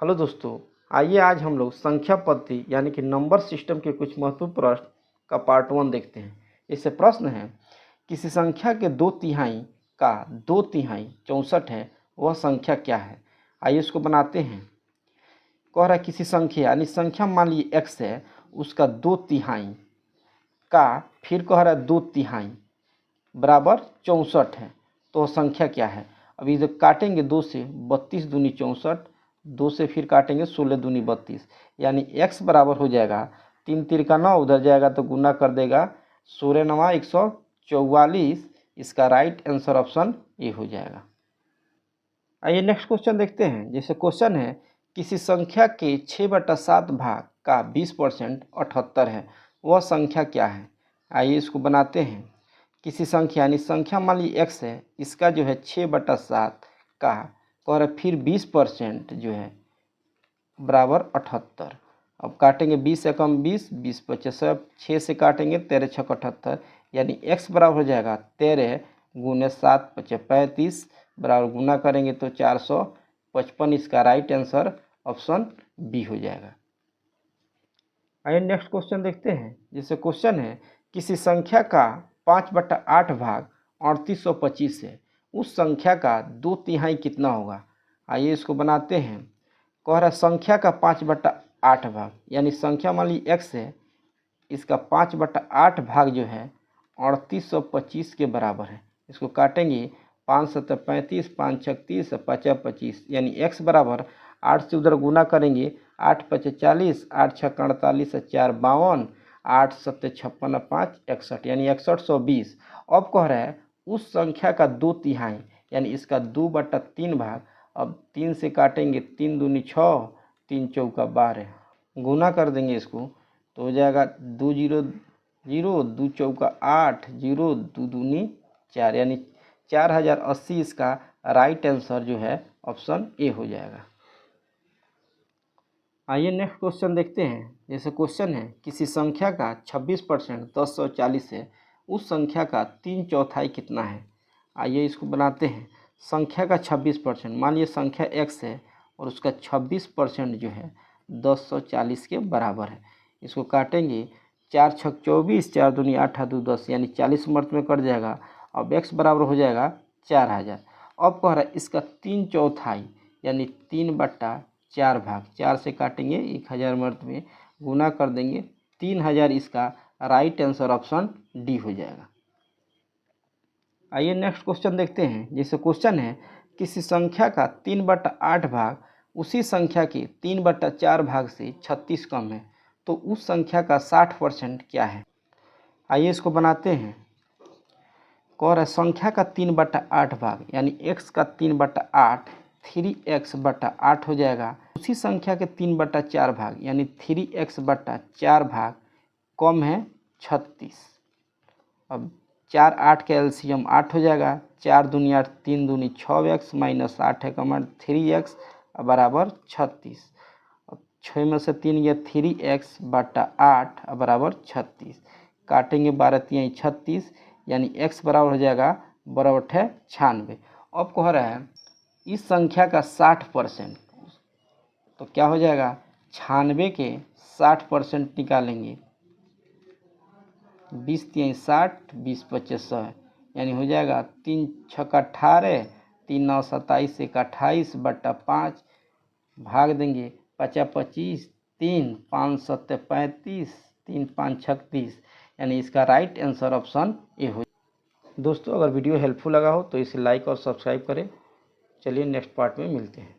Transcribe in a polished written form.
Hello दोस्तों, आइए आज हम लोग संख्या पद्धति यानी कि नंबर सिस्टम के कुछ महत्वपूर्ण प्रश्न का पार्ट 1 देखते हैं। इससे प्रश्न है, किसी संख्या के 2/3 का 2/3 64 है, वह संख्या क्या है। आइए इसको बनाते हैं। कह रहा है किसी संख्या यानी संख्या मान लीजिए x है, उसका 2/3 का फिर कह रहा है 2/3 बराबर 64 है, तो संख्या क्या है। अभी जब काटेंगे 2 से 32 दूनी 64, 2 से फिर काटेंगे 16 दूनी 32, यानी x बराबर हो जाएगा 3 तिरका 9, उधर जाएगा तो गुना कर देगा 16 9 144। इसका राइट आंसर ऑप्शन ए हो जाएगा। आइए नेक्स्ट क्वेश्चन देखते हैं। जैसे क्वेश्चन है, किसी संख्या के 6/7 भाग का 20% 78 है, वह संख्या क्या है। आइए इसको बनाते हैं। किसी संख्या यानी संख्या मान लीजिए x है, इसका जो है 6/7 का कह रहा फिर 20% जो है बराबर 78। अब काटेंगे 20 से कम 20, 20 25, 6 से काटेंगे 13 6 78, यानी x बराबर हो जाएगा 13 गुने 7 5 35 बराबर गुना करेंगे तो 455। इसका राइट आंसर ऑप्शन बी हो जाएगा। आइए नेक्स्ट क्वेश्चन देखते हैं। जैसे क्वेश्चन है, किसी संख्या का 5/8 भाग 3825 है, उस संख्या का 2/3 कितना होगा। आइए इसको बनाते हैं। कह रहा संख्या का 5/8 भाग यानी संख्या मान लीजिए x है, इसका 5/8 भाग जो है 3825 के बराबर है। इसको काटेंगे 5 7 35, 5 6 30, 5 25, यानी x बराबर 8 से उधर गुना करेंगे 8 5 40, 8 6 48, 4 52, 8 7 56, 5 61, यानी 6120। अब कह रहा है उस संख्या का 2/3 यानी इसका 2/3 भाग। अब 3 से काटेंगे 3 दूनी 6, 3 चौका 12, गुना कर देंगे इसको तो हो जाएगा 2 0 0, 2 चौका 8, 0 2 दूनी 4, यानी 4080। इसका राइट आंसर जो है ऑप्शन ए हो जाएगा। आइए नेक्स्ट क्वेश्चन देखते हैं। जैसे क्वेश्चन है, किसी संख्या का 26% 1040 है, उस संख्या का 3/4 कितना है। आइए इसको बनाते हैं। संख्या का 26%, मान लीजिए संख्या x है और उसका 26% जो है 1040 के बराबर है। इसको काटेंगे 4 6 24, 4 दूनी 8 2 10, यानी 40 मर्त में कट जाएगा। अब x बराबर हो जाएगा 4000। अब कह रहा है इसका 3/4 यानी 3/4 भाग, 4 से काटेंगे 1000 मर्त में गुना कर देंगे 3000। इसका राइट आंसर ऑप्शन डी हो जाएगा। आइए नेक्स्ट क्वेश्चन देखते हैं। जैसे क्वेश्चन है, किसी संख्या का 3/8 भाग उसी संख्या के 3/4 भाग से 36 कम है, तो उस संख्या का 60% क्या है। आइए इसको बनाते हैं। कह रहा है संख्या का 3/8 भाग यानी x का 3/8 3x/8 हो जाएगा। उसी संख्या के 3/4 भाग यानी 3x/4 भाग कम है 36। अब 4 8 के एलसीएम 8 हो जाएगा। 4 दूनी 8, 3 दूनी 6x माइनस 8 है कमर 3x बराबर 36। अब 6 में से 3 गया 3x/8 बराबर 36। काटेंगे 12 3 36, यानी x बराबर हो जाएगा बराबर है 96। अब कह रहा है इस संख्या का 60%, तो क्या हो जाएगा 96 के 60% निकालेंगे 20 3 60, 20 25 100, यानी हो जाएगा 3 6 18, 3 9 27, 1 28/5 भाग देंगे 5 25, 3 5 7 35, 3 5 36, यानी इसका राइट आंसर ऑप्शन ए हो। दोस्तों अगर वीडियो हेल्पफुल लगा हो तो इसे लाइक और सब्सक्राइब करें। चलिए नेक्स्ट पार्ट में मिलते हैं।